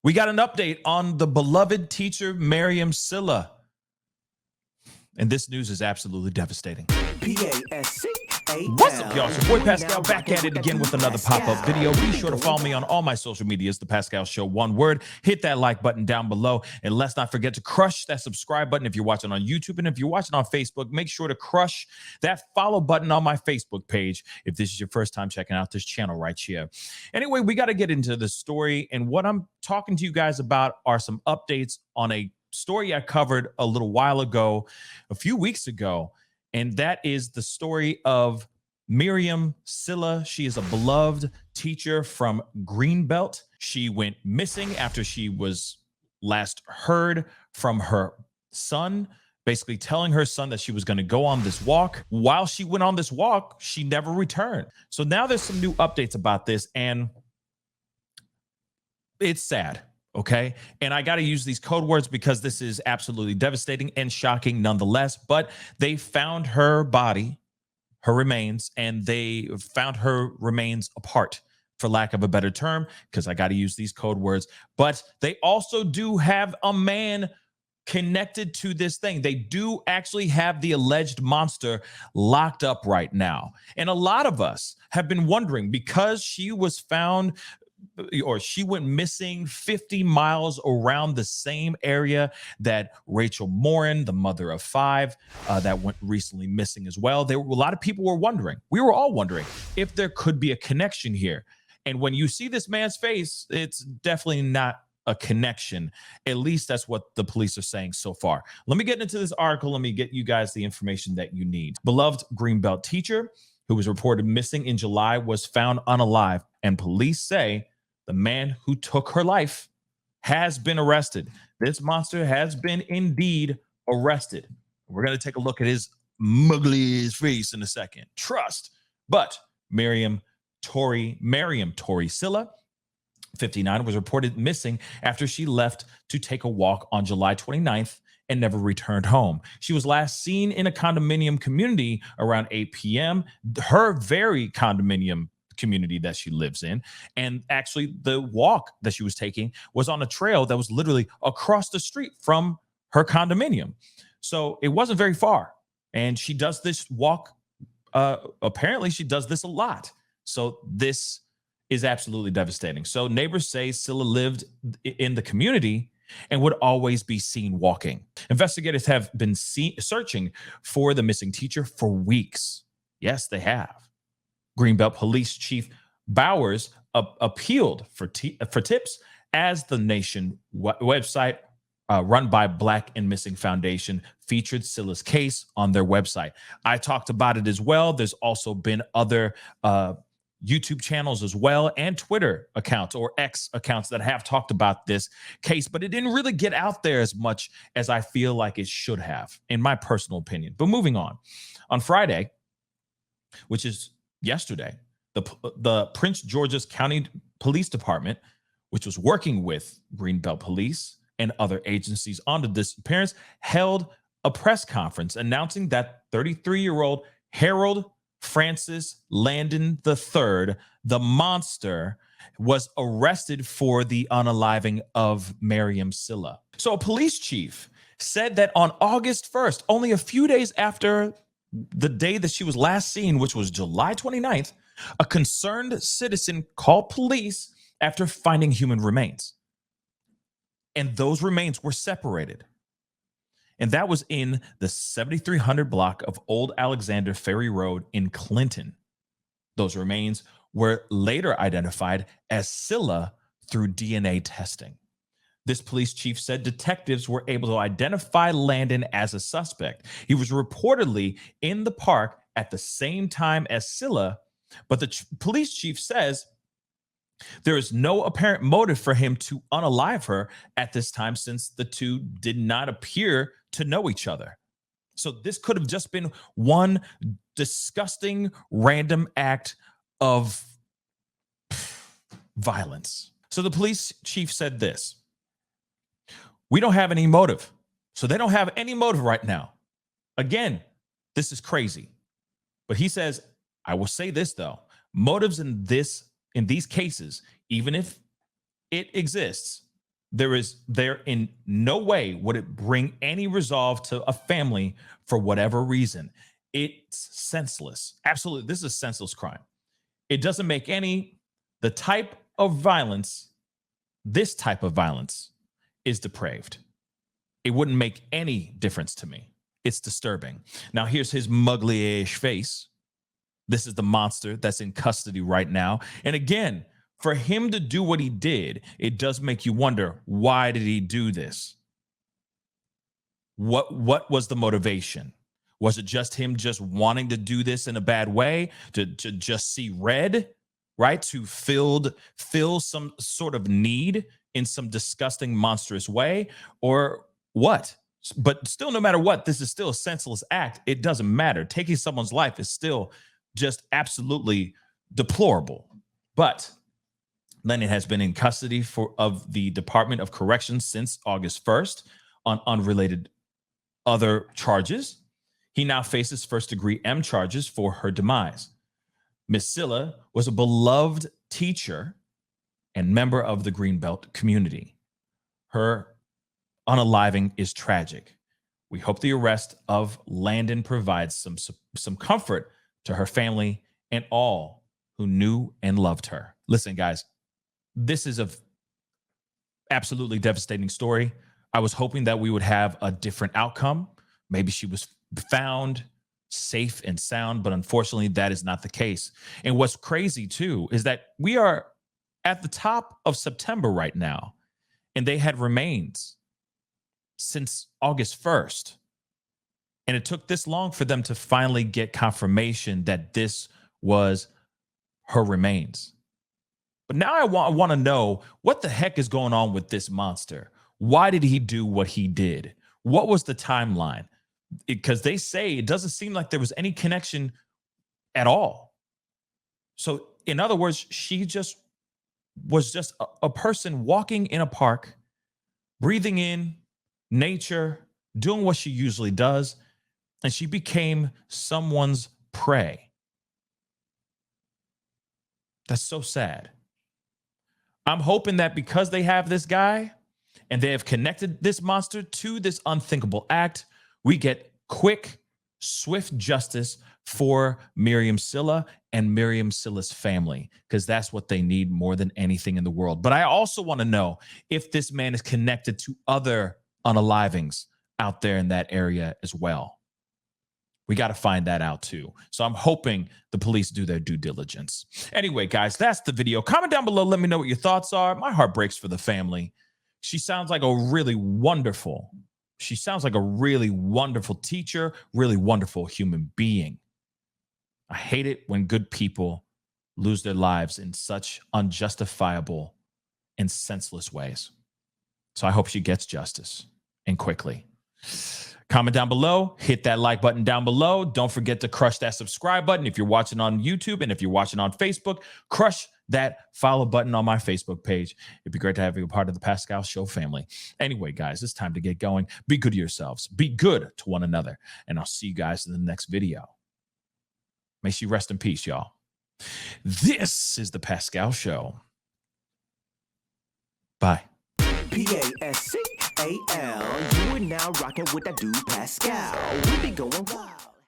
We got an update on the beloved teacher, Mariame Sylla. And this news is absolutely devastating. What's up, y'all? It's your boy Pascal back at it again with another pop-up video. Be sure to follow me on all my social medias, The Pascal Show, one word. Hit that like button down below. And let's not forget to crush that subscribe button if you're watching on YouTube. And if you're watching on Facebook, make sure to crush that follow button on my Facebook page if this is your first time checking out this channel right here. Anyway, we got to get into the story. And what I'm talking to you guys about are some updates on a story I covered a little while ago, a few weeks ago. And that is the story of Mariame Sylla. She is a beloved teacher from Greenbelt. She went missing after she was last heard from her son, basically telling her son that she was going to go on this walk. While she went on this walk, she never returned. So now there's some new updates about this, and it's sad. Okay. And I got to use these code words because this is absolutely devastating and shocking nonetheless. But they found her body, her remains, and they found her remains apart, for lack of a better term, because I got to use these code words. But they also do have a man connected to this thing. They do actually have the alleged monster locked up right now. And a lot of us have been wondering, because she was found, or she went missing 50 miles around the same area that Rachel Morin, the mother of five, that went recently missing as well. A lot of people were wondering, we were all wondering if there could be a connection here. And when you see this man's face, it's definitely not a connection. At least that's what the police are saying so far. Let me get into this article. Let me get you guys the information that you need. Beloved Greenbelt teacher who was reported missing in July was found unalive, and police say the man who took her life has been arrested. This monster has been indeed arrested. We're going to take a look at his muggly face in a second. Trust. But Mariame Tori Sylla, 59, was reported missing after she left to take a walk on July 29th and never returned home. She was last seen in a condominium community around 8 p.m. Her very condominium community that she lives in. And actually the walk that she was taking was on a trail that was literally across the street from her condominium. So it wasn't very far. And she does this walk. Apparently she does this a lot. So this is absolutely devastating. So neighbors say Sylla lived in the community and would always be seen walking. Investigators have been searching for the missing teacher for weeks. Yes, they have. Greenbelt Police Chief Bowers appealed for tips as the Nation website run by Black and Missing Foundation featured Sylla's case on their website. I talked about it as well. There's also been other YouTube channels as well, and Twitter accounts or X accounts that have talked about this case, but it didn't really get out there as much as I feel like it should have, in my personal opinion. But moving on Friday, which is yesterday, the Prince George's County Police Department, which was working with Greenbelt Police and other agencies on the disappearance, held a press conference announcing that 33-year-old Harold Francis Landon III, the monster, was arrested for the unaliving of Mariame Sylla. So a police chief said that on August 1st, only a few days after the day that she was last seen, which was July 29th, a concerned citizen called police after finding human remains. And those remains were separated. And that was in the 7300 block of Old Alexander Ferry Road in Clinton. Those remains were later identified as Sylla through DNA testing. This police chief said detectives were able to identify Landon as a suspect. He was reportedly in the park at the same time as Sylla, but the police chief says there is no apparent motive for him to unalive her at this time, since the two did not appear to know each other. So this could have just been one disgusting random act of violence. So the police chief said this: we don't have any motive. So they don't have any motive right now. Again, this is crazy. But he says, I will say this though, motives in these cases, even if it exists, There in no way would it bring any resolve to a family for whatever reason. It's senseless. Absolutely. This is a senseless crime. It doesn't make the type of violence, this type of violence is depraved. It wouldn't make any difference to me. It's disturbing. Now, here's his muggly-ish face. This is the monster that's in custody right now. And again, for him to do what he did, it does make you wonder, why did he do this? What was the motivation? Was it just him just wanting to do this in a bad way, to just see red, right? To fill some sort of need in some disgusting, monstrous way, or what? But still, no matter what, this is still a senseless act. It doesn't matter. Taking someone's life is still just absolutely deplorable. But Lennon has been in custody of the Department of Corrections since August 1st on unrelated other charges. He now faces first-degree M charges for her demise. Ms. Sylla was a beloved teacher and member of the Greenbelt community. Her unaliving is tragic. We hope the arrest of Landon provides some comfort to her family and all who knew and loved her. Listen, guys, this is a absolutely devastating story. I was hoping that we would have a different outcome. Maybe she was found safe and sound, but unfortunately, that is not the case. And what's crazy, too, is that we are at the top of September right now, and they had remains since August 1st. And it took this long for them to finally get confirmation that this was her remains. But now I want to know, what the heck is going on with this monster? Why did he do what he did? What was the timeline? Because they say it doesn't seem like there was any connection at all. So in other words, she was just a person walking in a park, breathing in nature, doing what she usually does, and she became someone's prey. That's so sad. I'm hoping that because they have this guy and they have connected this monster to this unthinkable act, we get quick, swift justice for Mariame Sylla and Mariame Sylla's family, because that's what they need more than anything in the world. But I also want to know if this man is connected to other unalivings out there in that area as well. We got to find that out too. So I'm hoping the police do their due diligence. Anyway, guys, that's the video. Comment down below. Let me know what your thoughts are. My heart breaks for the family. She sounds like a really wonderful teacher, really wonderful human being. I hate it when good people lose their lives in such unjustifiable and senseless ways. So I hope she gets justice, and quickly. Comment down below, hit that like button down below. Don't forget to crush that subscribe button if you're watching on YouTube, and if you're watching on Facebook, crush that follow button on my Facebook page. It'd be great to have you a part of the Pascal Show family. Anyway, guys, it's time to get going. Be good to yourselves. Be good to one another. And I'll see you guys in the next video. May she rest in peace, y'all. This is the Pascal Show. Bye. Pascal, you are now rocking with that dude Pascal. We be going wild.